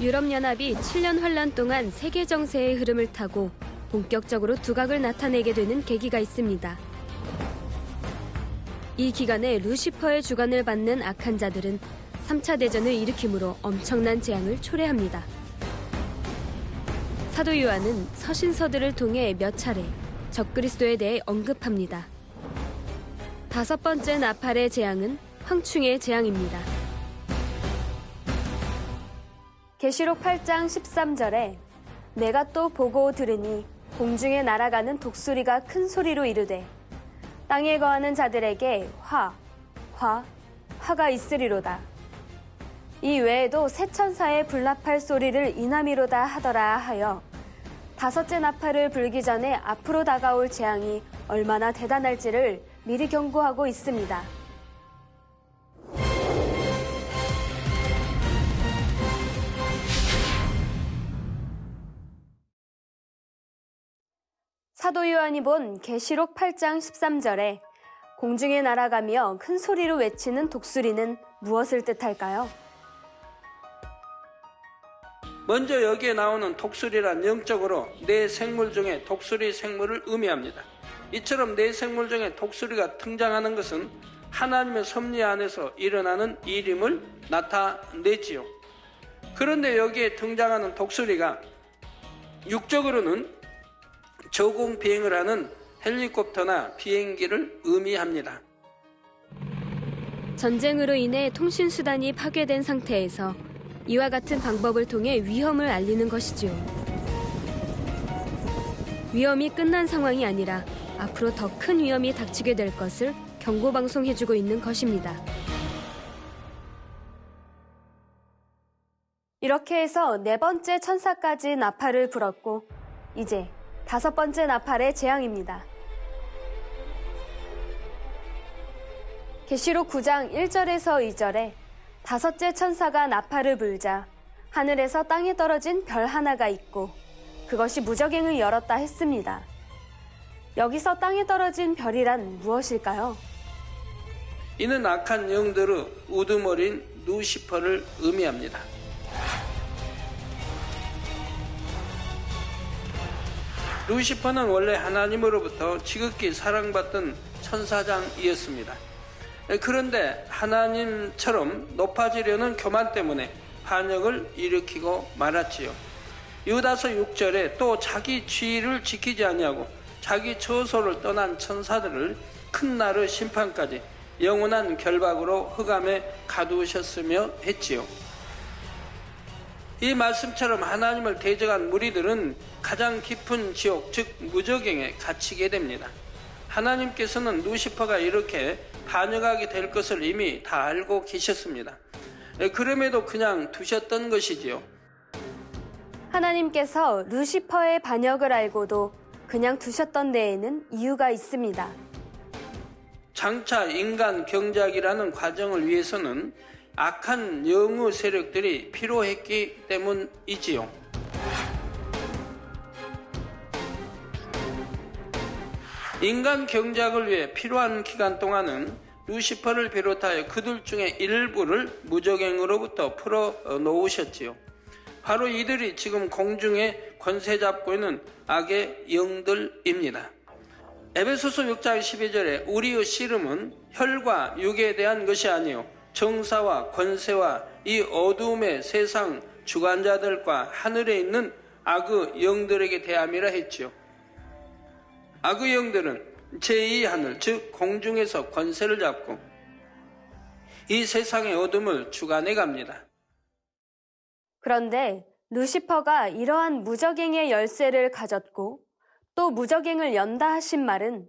유럽연합이 7년 환란 동안 세계 정세의 흐름을 타고 본격적으로 두각을 나타내게 되는 계기가 있습니다. 이 기간에 루시퍼의 주관을 받는 악한 자들은 3차 대전을 일으킴으로 엄청난 재앙을 초래합니다. 사도 요한은 서신서들을 통해 몇 차례 적그리스도에 대해 언급합니다. 5번째 나팔의 재앙은 황충의 재앙입니다. 계시록 8장 13절에 내가 또 보고 들으니 공중에 날아가는 독수리가 큰 소리로 이르되 땅에 거하는 자들에게 화가 있으리로다. 이 외에도 새 천사의 불나팔 소리를 이남이로다 하더라 하여 5째 나팔을 불기 전에 앞으로 다가올 재앙이 얼마나 대단할지를 미리 경고하고 있습니다. 사도 요한이 본 계시록 8장 13절에 공중에 날아가며 큰 소리로 외치는 독수리는 무엇을 뜻할까요? 먼저 여기에 나오는 독수리란 영적으로 네 생물 중에 독수리 생물을 의미합니다. 이처럼 네 생물 중에 독수리가 등장하는 것은 하나님의 섭리 안에서 일어나는 일임을 나타내지요. 그런데 여기에 등장하는 독수리가 육적으로는 저공 비행을 하는 헬리콥터나 비행기를 의미합니다. 전쟁으로 인해 통신수단이 파괴된 상태에서 이와 같은 방법을 통해 위험을 알리는 것이죠. 위험이 끝난 상황이 아니라 앞으로 더 큰 위험이 닥치게 될 것을 경고방송해주고 있는 것입니다. 이렇게 해서 4번째 천사까지 나팔을 불었고 이제 5번째 나팔의 재앙입니다. 계시록 9장 1절에서 2절에 5째 천사가 나팔을 불자 하늘에서 땅에 떨어진 별 하나가 있고 그것이 무저갱을 열었다 했습니다. 여기서 땅에 떨어진 별이란 무엇일까요? 이는 악한 영들의 우두머리인 루시퍼를 의미합니다. 루시퍼는 원래 하나님으로부터 지극히 사랑받던 천사장이었습니다. 그런데 하나님처럼 높아지려는 교만 때문에 반역을 일으키고 말았지요. 유다서 6절에 또 자기 지위를 지키지 아니하고 자기 처소를 떠난 천사들을 큰 날의 심판까지 영원한 결박으로 흑암에 가두셨으며 했지요. 이 말씀처럼 하나님을 대적한 무리들은 가장 깊은 지옥, 즉 무저갱에 갇히게 됩니다. 하나님께서는 루시퍼가 이렇게 반역하게 될 것을 이미 다 알고 계셨습니다. 그럼에도 그냥 두셨던 것이지요. 하나님께서 루시퍼의 반역을 알고도 그냥 두셨던 데에는 이유가 있습니다. 장차 인간 경작이라는 과정을 위해서는 악한 영의 세력들이 필요했기 때문이지요. 인간 경작을 위해 필요한 기간 동안은 루시퍼를 비롯하여 그들 중에 일부를 무저갱으로부터 풀어놓으셨지요. 바로 이들이 지금 공중에 권세 잡고 있는 악의 영들입니다. 에베소서 6장 12절에 우리의 씨름은 혈과 육에 대한 것이 아니요 정사와 권세와 이 어두움의 세상 주관자들과 하늘에 있는 악의 영들에게 대함이라 했지요. 악의 영들은 제2하늘 즉 공중에서 권세를 잡고 이 세상의 어둠을 주관해 갑니다. 그런데 루시퍼가 이러한 무저갱의 열쇠를 가졌고 또 무저갱을 연다 하신 말은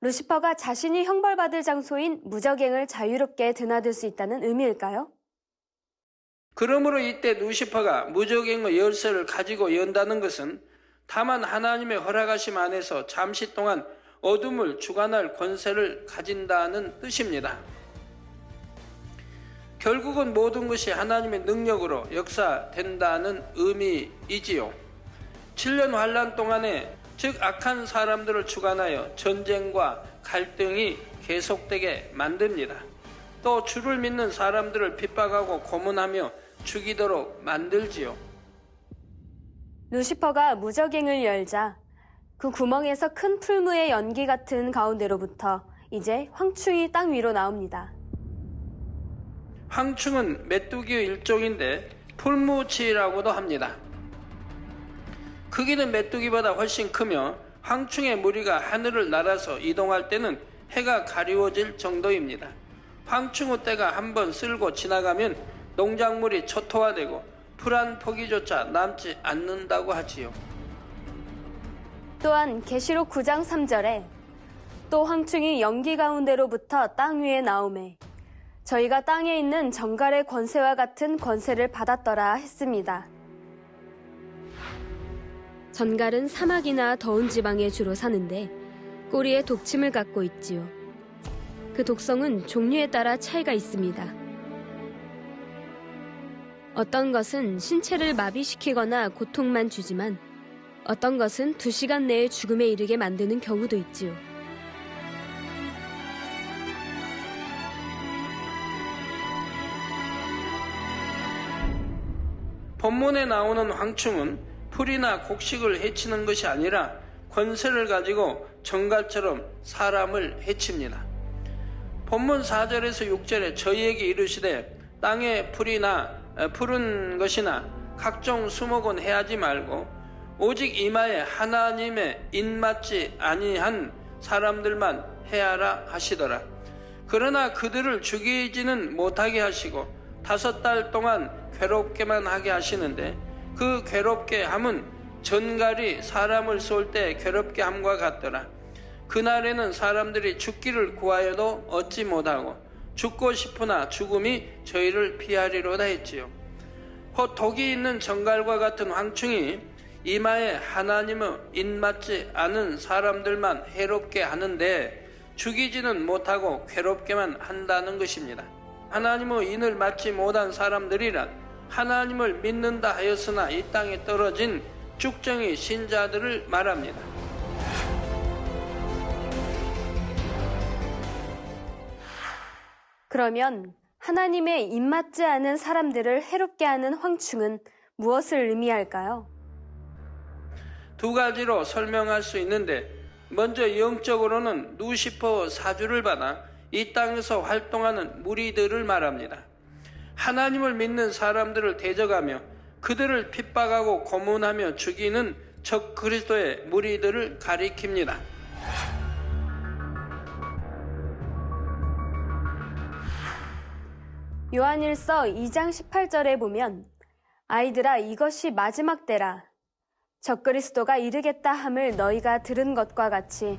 루시퍼가 자신이 형벌받을 장소인 무저갱을 자유롭게 드나들 수 있다는 의미일까요? 그러므로 이때 루시퍼가 무저갱의 열쇠를 가지고 연다는 것은 다만 하나님의 허락하심 안에서 잠시 동안 어둠을 주관할 권세를 가진다는 뜻입니다. 결국은 모든 것이 하나님의 능력으로 역사된다는 의미이지요. 7년 환란 동안에 즉 악한 사람들을 주관하여 전쟁과 갈등이 계속되게 만듭니다. 또 주를 믿는 사람들을 핍박하고 고문하며 죽이도록 만들지요. 루시퍼가 무적행을 열자 그 구멍에서 큰 풀무의 연기 같은 가운데로부터 이제 황충이 땅 위로 나옵니다. 황충은 메뚜기의 일종인데 풀무치라고도 합니다. 크기는 메뚜기보다 훨씬 크며 황충의 무리가 하늘을 날아서 이동할 때는 해가 가리워질 정도입니다. 황충의 떼가 한번 쓸고 지나가면 농작물이 초토화되고 풀 한 포기조차 남지 않는다고 하지요. 또한 계시록 9장 3절에 또 황충이 연기 가운데로부터 땅 위에 나오매 저희가 땅에 있는 정갈의 권세와 같은 권세를 받았더라 했습니다. 전갈은 사막이나 더운 지방에 주로 사는데 꼬리에 독침을 갖고 있지요. 그 독성은 종류에 따라 차이가 있습니다. 어떤 것은 신체를 마비시키거나 고통만 주지만 어떤 것은 2시간 내에 죽음에 이르게 만드는 경우도 있지요. 본문에 나오는 황충은 풀이나 곡식을 해치는 것이 아니라 권세를 가지고 정갈처럼 사람을 해칩니다. 본문 4절에서 6절에 저희에게 이르시되 땅에 푸른 것이나 각종 수목은 해하지 말고 오직 이마에 하나님의 인맞지 아니한 사람들만 해하라 하시더라. 그러나 그들을 죽이지는 못하게 하시고 5달 동안 괴롭게만 하게 하시는데 그 괴롭게 함은 전갈이 사람을 쏠 때 괴롭게 함과 같더라. 그날에는 사람들이 죽기를 구하여도 얻지 못하고 죽고 싶으나 죽음이 저희를 피하리로다 했지요. 곧 독이 있는 정갈과 같은 황충이 이마에 하나님의 인맞지 않은 사람들만 해롭게 하는데 죽이지는 못하고 괴롭게만 한다는 것입니다. 하나님의 인을 맞지 못한 사람들이란 하나님을 믿는다 하였으나 이 땅에 떨어진 쭉정이 신자들을 말합니다. 그러면 하나님의 입맞지 않은 사람들을 해롭게 하는 황충은 무엇을 의미할까요? 2가지로 설명할 수 있는데 먼저 영적으로는 루시퍼 사주를 받아 이 땅에서 활동하는 무리들을 말합니다. 하나님을 믿는 사람들을 대적하며 그들을 핍박하고 고문하며 죽이는 적 그리스도의 무리들을 가리킵니다. 요한일서 2장 18절에 보면 아이들아 이것이 마지막 때라 적그리스도가 이르겠다 함을 너희가 들은 것과 같이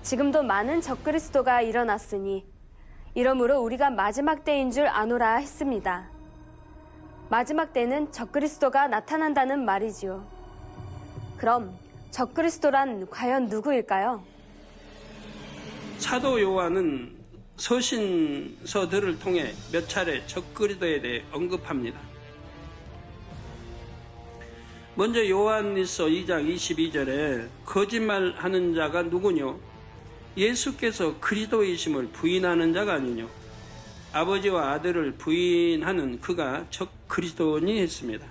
지금도 많은 적그리스도가 일어났으니 이러므로 우리가 마지막 때인 줄 아노라 했습니다. 마지막 때는 적그리스도가 나타난다는 말이지요. 그럼 적그리스도란 과연 누구일까요? 사도 요한은 서신서들을 통해 몇 차례 적그리스도에 대해 언급합니다. 먼저 요한일서 2장 22절에 거짓말하는 자가 누구뇨? 예수께서 그리스도이심을 부인하는 자가 아니뇨? 아버지와 아들을 부인하는 그가 적그리스도니 했습니다.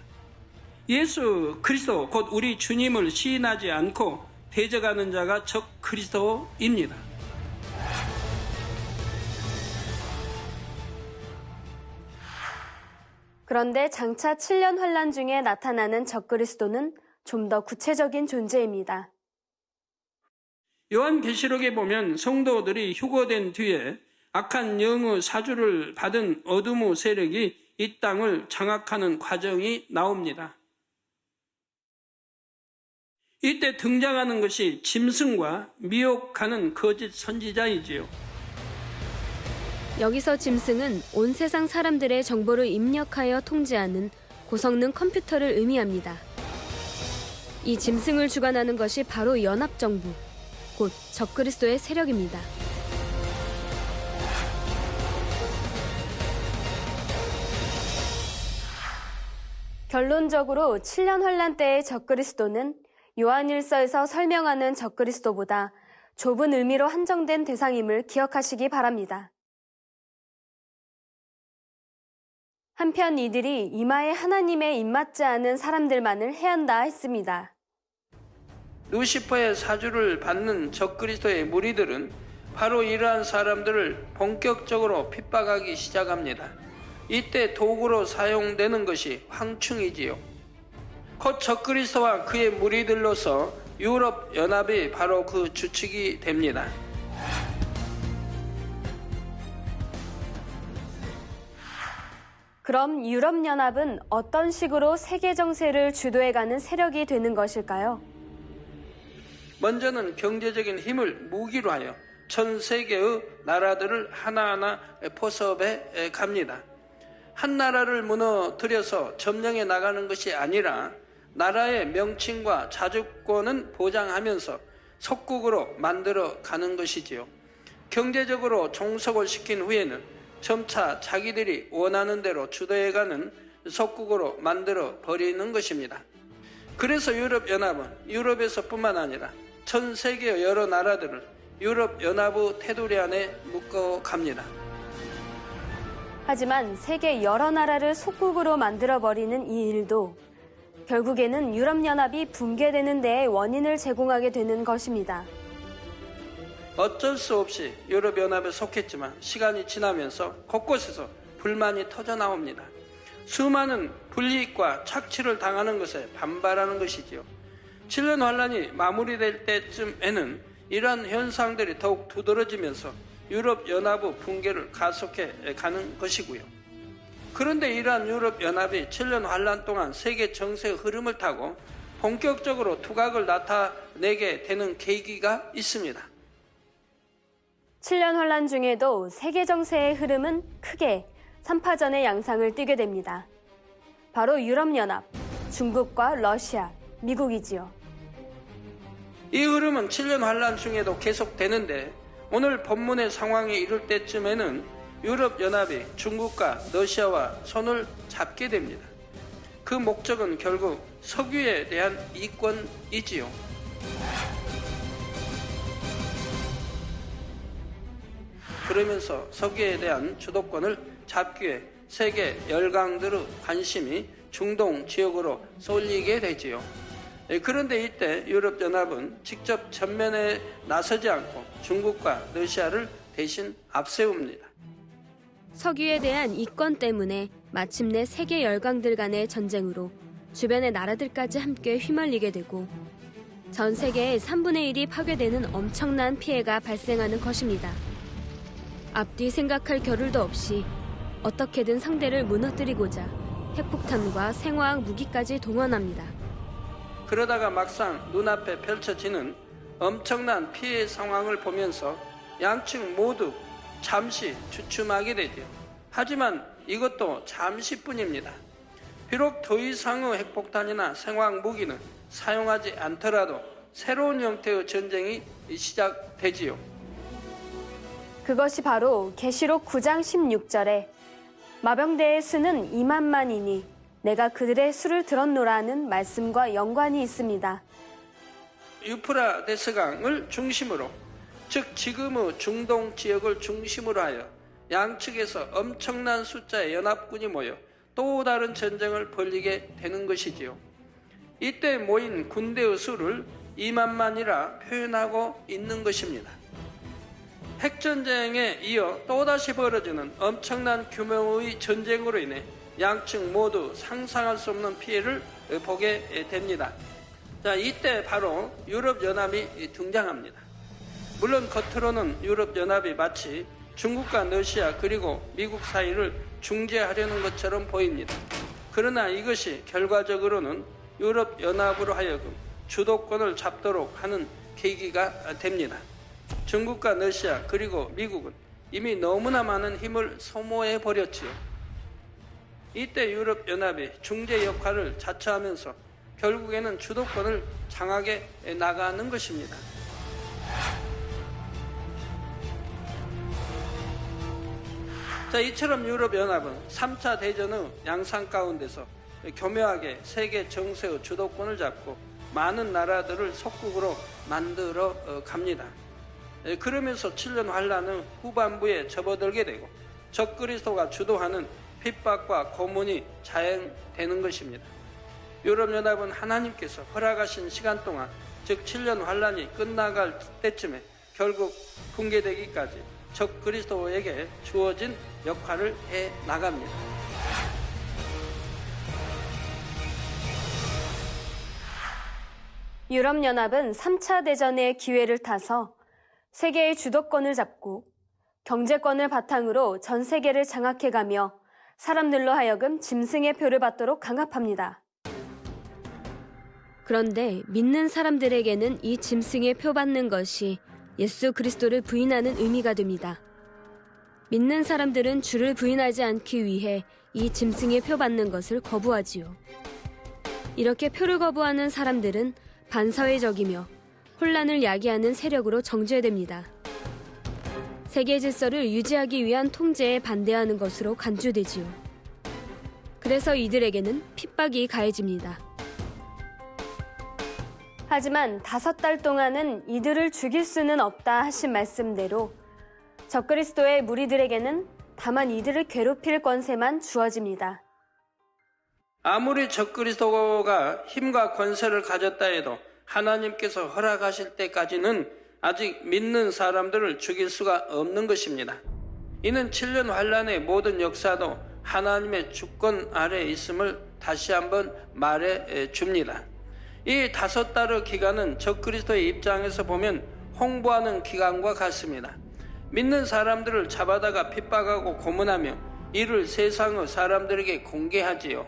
예수 그리스도 곧 우리 주님을 시인하지 않고 대적하는 자가 적그리스도입니다. 그런데 장차 7년 환란 중에 나타나는 적그리스도는 좀 더 구체적인 존재입니다. 요한계시록에 보면 성도들이 휴거된 뒤에 악한 영의 사주를 받은 어둠의 세력이 이 땅을 장악하는 과정이 나옵니다. 이때 등장하는 것이 짐승과 미혹하는 거짓 선지자이지요. 여기서 짐승은 온 세상 사람들의 정보를 입력하여 통제하는 고성능 컴퓨터를 의미합니다. 이 짐승을 주관하는 것이 바로 연합정부, 곧 적그리스도의 세력입니다. 결론적으로 7년 환란 때의 적그리스도는 요한일서에서 설명하는 적그리스도보다 좁은 의미로 한정된 대상임을 기억하시기 바랍니다. 한편 이들이 이마에 하나님의 입맞지 않은 사람들만을 해한다 했습니다. 루시퍼의 사주를 받는 적그리스도의 무리들은 바로 이러한 사람들을 본격적으로 핍박하기 시작합니다. 이때 도구로 사용되는 것이 황충이지요. 곧 적그리스도와 그의 무리들로서 유럽 연합이 바로 그 주축이 됩니다. 그럼 유럽연합은 어떤 식으로 세계 정세를 주도해가는 세력이 되는 것일까요? 먼저는 경제적인 힘을 무기로 하여 전 세계의 나라들을 하나하나 포섭해 갑니다. 한 나라를 무너뜨려서 점령해 나가는 것이 아니라 나라의 명칭과 자주권은 보장하면서 속국으로 만들어 가는 것이지요. 경제적으로 종속을 시킨 후에는 점차 자기들이 원하는 대로 주도해가는 속국으로 만들어 버리는 것입니다. 그래서 유럽연합은 유럽에서뿐만 아니라 전 세계의 여러 나라들을 유럽연합의 테두리 안에 묶어갑니다. 하지만 세계 여러 나라를 속국으로 만들어버리는 이 일도 결국에는 유럽연합이 붕괴되는 데에 원인을 제공하게 되는 것입니다. 어쩔 수 없이 유럽연합에 속했지만 시간이 지나면서 곳곳에서 불만이 터져나옵니다. 수많은 불이익과 착취를 당하는 것에 반발하는 것이지요. 7년 환란이 마무리될 때쯤에는 이러한 현상들이 더욱 두드러지면서 유럽연합의 붕괴를 가속해 가는 것이고요. 그런데 이러한 유럽연합이 7년 환란 동안 세계 정세의 흐름을 타고 본격적으로 두각을 나타내게 되는 계기가 있습니다. 7년 환란 중에도 세계 정세의 흐름은 크게 3파전의 양상을 띠게 됩니다. 바로 유럽연합, 중국과 러시아, 미국이지요. 이 흐름은 7년 환란 중에도 계속되는데 오늘 본문의 상황이 이룰 때쯤에는 유럽연합이 중국과 러시아와 손을 잡게 됩니다. 그 목적은 결국 석유에 대한 이권이지요. 그러면서 석유에 대한 주도권을 잡기 위해 세계 열강들의 관심이 중동 지역으로 쏠리게 되지요. 그런데 이때 유럽연합은 직접 전면에 나서지 않고 중국과 러시아를 대신 앞세웁니다. 석유에 대한 이권 때문에 마침내 세계 열강들 간의 전쟁으로 주변의 나라들까지 함께 휘말리게 되고 전 세계의 3분의 1이 파괴되는 엄청난 피해가 발생하는 것입니다. 앞뒤 생각할 겨를도 없이 어떻게든 상대를 무너뜨리고자 핵폭탄과 생화학 무기까지 동원합니다. 그러다가 막상 눈앞에 펼쳐지는 엄청난 피해 상황을 보면서 양측 모두 잠시 주춤하게 되죠. 하지만 이것도 잠시뿐입니다. 비록 더 이상의 핵폭탄이나 생화학 무기는 사용하지 않더라도 새로운 형태의 전쟁이 시작되지요. 그것이 바로 계시록 9장 16절에 마병대의 수는 2만만이니 내가 그들의 수를 들었노라는 말씀과 연관이 있습니다. 유프라데스강을 중심으로, 즉 지금의 중동 지역을 중심으로 하여 양측에서 엄청난 숫자의 연합군이 모여 또 다른 전쟁을 벌이게 되는 것이지요. 이때 모인 군대의 수를 2만만이라 표현하고 있는 것입니다. 핵전쟁에 이어 또다시 벌어지는 엄청난 규모의 전쟁으로 인해 양측 모두 상상할 수 없는 피해를 보게 됩니다. 자, 이때 바로 유럽연합이 등장합니다. 물론 겉으로는 유럽연합이 마치 중국과 러시아 그리고 미국 사이를 중재하려는 것처럼 보입니다. 그러나 이것이 결과적으로는 유럽연합으로 하여금 주도권을 잡도록 하는 계기가 됩니다. 중국과 러시아 그리고 미국은 이미 너무나 많은 힘을 소모해 버렸지요. 이때 유럽연합이 중재 역할을 자처하면서 결국에는 주도권을 장악해 나가는 것입니다. 자, 이처럼 유럽연합은 3차 대전의 양상 가운데서 교묘하게 세계 정세의 주도권을 잡고 많은 나라들을 속국으로 만들어 갑니다. 그러면서 7년 환란의 후반부에 접어들게 되고 적그리스도가 주도하는 핍박과 고문이 자행되는 것입니다. 유럽연합은 하나님께서 허락하신 시간 동안, 즉 7년 환란이 끝나갈 때쯤에 결국 붕괴되기까지 적 그리스도에게 주어진 역할을 해 나갑니다. 유럽연합은 3차 대전의 기회를 타서 세계의 주도권을 잡고 경제권을 바탕으로 전 세계를 장악해가며 사람들로 하여금 짐승의 표를 받도록 강압합니다. 그런데 믿는 사람들에게는 이 짐승의 표 받는 것이 예수 그리스도를 부인하는 의미가 됩니다. 믿는 사람들은 주를 부인하지 않기 위해 이 짐승의 표 받는 것을 거부하지요. 이렇게 표를 거부하는 사람들은 반사회적이며 혼란을 야기하는 세력으로 정죄됩니다. 세계 질서를 유지하기 위한 통제에 반대하는 것으로 간주되지요. 그래서 이들에게는 핍박이 가해집니다. 하지만 5달 동안은 이들을 죽일 수는 없다 하신 말씀대로 적그리스도의 무리들에게는 다만 이들을 괴롭힐 권세만 주어집니다. 아무리 적그리스도가 힘과 권세를 가졌다 해도 하나님께서 허락하실 때까지는 아직 믿는 사람들을 죽일 수가 없는 것입니다. 이는 7년 환란의 모든 역사도 하나님의 주권 아래에 있음을 다시 한번 말해 줍니다. 이 5달의 기간은 적그리스도의 입장에서 보면 홍보하는 기간과 같습니다. 믿는 사람들을 잡아다가 핍박하고 고문하며 이를 세상의 사람들에게 공개하지요.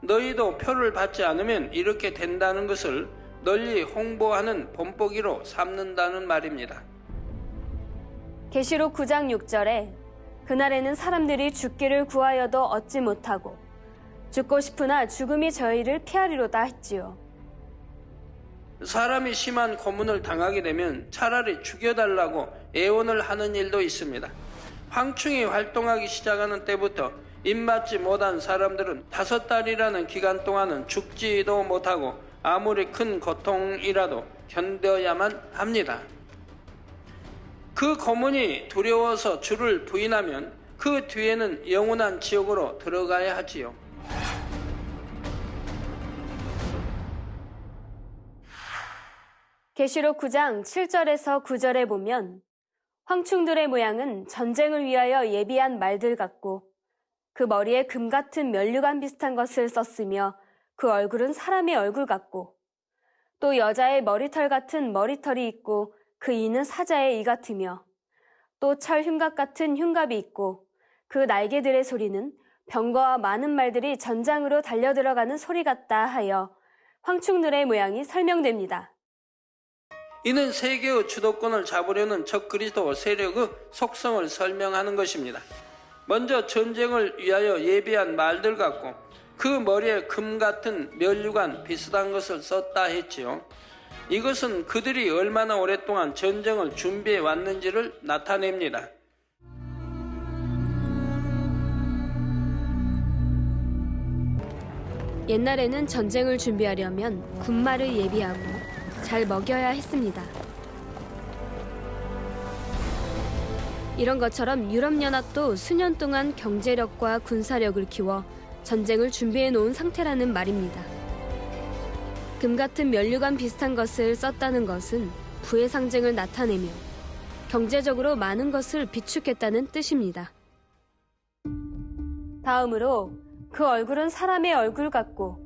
너희도 표를 받지 않으면 이렇게 된다는 것을 널리 홍보하는 본보기로 삼는다는 말입니다. 계시록 9장 6절에 그날에는 사람들이 죽기를 구하여도 얻지 못하고 죽고 싶으나 죽음이 저희를 피하리로다 했지요. 사람이 심한 고문을 당하게 되면 차라리 죽여달라고 애원을 하는 일도 있습니다. 황충이 활동하기 시작하는 때부터 입맞지 못한 사람들은 5달이라는 기간 동안은 죽지도 못하고 아무리 큰 고통이라도 견뎌야만 합니다. 그 고문이 두려워서 주를 부인하면 그 뒤에는 영원한 지옥으로 들어가야 하지요. 계시록 9장 7절에서 9절에 보면 황충들의 모양은 전쟁을 위하여 예비한 말들 같고 그 머리에 금 같은 면류관 비슷한 것을 썼으며 그 얼굴은 사람의 얼굴 같고 또 여자의 머리털 같은 머리털이 있고 그 이는 사자의 이 같으며 또 철 흉갑 같은 흉갑이 있고 그 날개들의 소리는 병거와 많은 말들이 전장으로 달려들어가는 소리 같다 하여 황충들의 모양이 설명됩니다. 이는 세계의 주도권을 잡으려는 적그리스도 세력의 속성을 설명하는 것입니다. 먼저 전쟁을 위하여 예비한 말들 같고 그 머리에 금 같은 면류관 비슷한 것을 썼다 했지요. 이것은 그들이 얼마나 오랫동안 전쟁을 준비해 왔는지를 나타냅니다. 옛날에는 전쟁을 준비하려면 군마를 예비하고 잘 먹여야 했습니다. 이런 것처럼 유럽연합도 수년 동안 경제력과 군사력을 키워 전쟁을 준비해 놓은 상태라는 말입니다. 금 같은 면류관 비슷한 것을 썼다는 것은 부의 상징을 나타내며 경제적으로 많은 것을 비축했다는 뜻입니다. 다음으로 그 얼굴은 사람의 얼굴 같고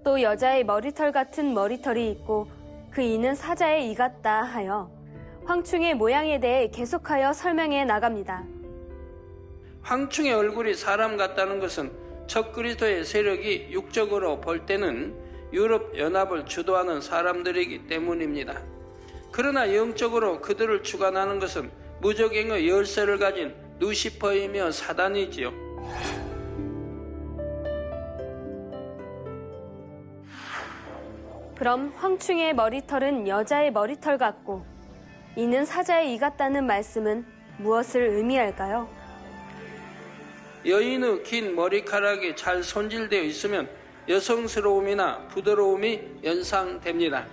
또 여자의 머리털 같은 머리털이 있고 그 이는 사자의 이 같다 하여 황충의 모양에 대해 계속하여 설명해 나갑니다. 황충의 얼굴이 사람 같다는 것은 적그리스도의 세력이 육적으로 볼 때는 유럽 연합을 주도하는 사람들이기 때문입니다. 그러나 영적으로 그들을 주관하는 것은 무적행의 열쇠를 가진 루시퍼이며 사단이지요. 그럼 황충의 머리털은 여자의 머리털 같고 이는 사자의 이 같다는 말씀은 무엇을 의미할까요? 여인의 긴 머리카락이 잘 손질되어 있으면 여성스러움이나 부드러움이 연상됩니다.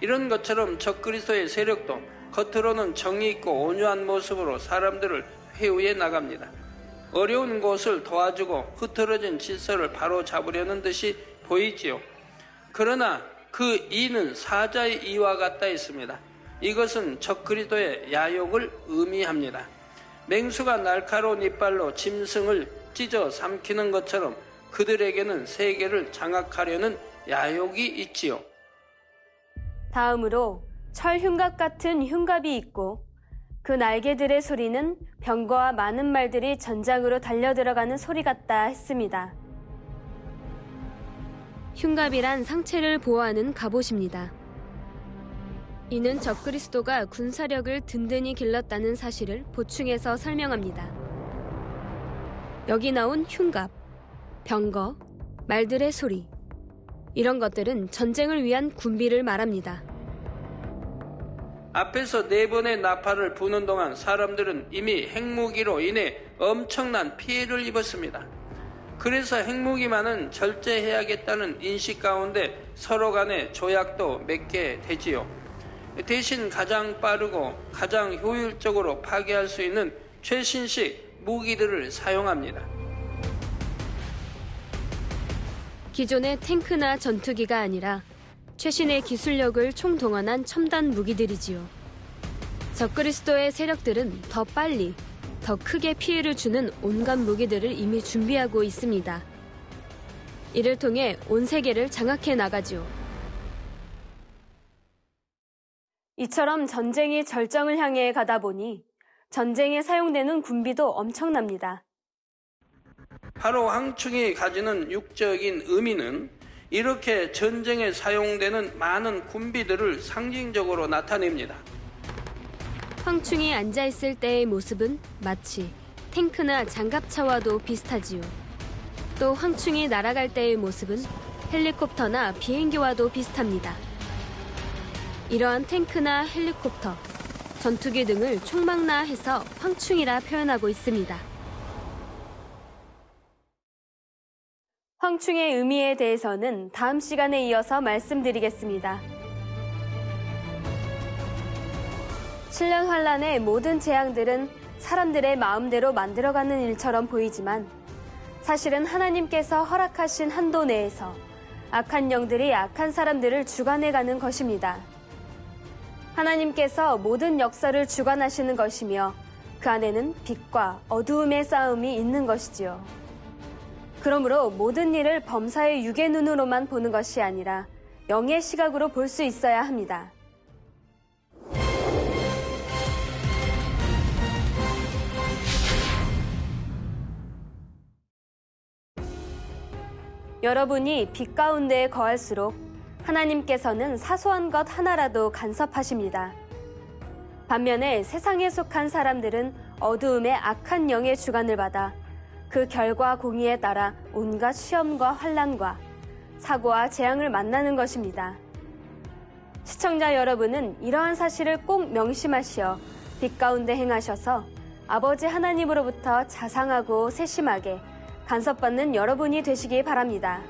이런 것처럼 적그리스도의 세력도 겉으로는 정의 있고 온유한 모습으로 사람들을 회유해 나갑니다. 어려운 곳을 도와주고 흐트러진 질서를 바로 잡으려는 듯이 보이지요. 그러나 그 이는 사자의 이와 같다 했습니다. 이것은 적그리스도의 야욕을 의미합니다. 맹수가 날카로운 이빨로 짐승을 찢어 삼키는 것처럼 그들에게는 세계를 장악하려는 야욕이 있지요. 다음으로 철흉갑 같은 흉갑이 있고 그 날개들의 소리는 병거와 많은 말들이 전장으로 달려들어가는 소리 같다 했습니다. 흉갑이란 상체를 보호하는 갑옷입니다. 이는 적그리스도가 군사력을 든든히 길렀다는 사실을 보충해서 설명합니다. 여기 나온 흉갑, 병거, 말들의 소리, 이런 것들은 전쟁을 위한 군비를 말합니다. 앞에서 4번의 나팔을 부는 동안 사람들은 이미 핵무기로 인해 엄청난 피해를 입었습니다. 그래서 핵무기만은 절제해야겠다는 인식 가운데 서로 간의 조약도 맺게 되지요. 대신 가장 빠르고 가장 효율적으로 파괴할 수 있는 최신식 무기들을 사용합니다. 기존의 탱크나 전투기가 아니라 최신의 기술력을 총동원한 첨단 무기들이지요. 적그리스도의 세력들은 더 빨리, 더 크게 피해를 주는 온갖 무기들을 이미 준비하고 있습니다. 이를 통해 온 세계를 장악해 나가지요. 이처럼 전쟁이 절정을 향해 가다 보니 전쟁에 사용되는 군비도 엄청납니다. 바로 황충이 가지는 육적인 의미는 이렇게 전쟁에 사용되는 많은 군비들을 상징적으로 나타냅니다. 황충이 앉아있을 때의 모습은 마치 탱크나 장갑차와도 비슷하지요. 또 황충이 날아갈 때의 모습은 헬리콥터나 비행기와도 비슷합니다. 이러한 탱크나 헬리콥터, 전투기 등을 총망라해서 황충이라 표현하고 있습니다. 황충의 의미에 대해서는 다음 시간에 이어서 말씀드리겠습니다. 7년 환란의 모든 재앙들은 사람들의 마음대로 만들어가는 일처럼 보이지만 사실은 하나님께서 허락하신 한도 내에서 악한 영들이 악한 사람들을 주관해가는 것입니다. 하나님께서 모든 역사를 주관하시는 것이며 그 안에는 빛과 어두움의 싸움이 있는 것이지요. 그러므로 모든 일을 범사의 육의 눈으로만 보는 것이 아니라 영의 시각으로 볼 수 있어야 합니다. 여러분이 빛 가운데에 거할수록 하나님께서는 사소한 것 하나라도 간섭하십니다. 반면에 세상에 속한 사람들은 어두움의 악한 영의 주관을 받아 그 결과 공의에 따라 온갖 시험과 환난과 사고와 재앙을 만나는 것입니다. 시청자 여러분은 이러한 사실을 꼭 명심하시어 빛 가운데 행하셔서 아버지 하나님으로부터 자상하고 세심하게 간섭받는 여러분이 되시기 바랍니다.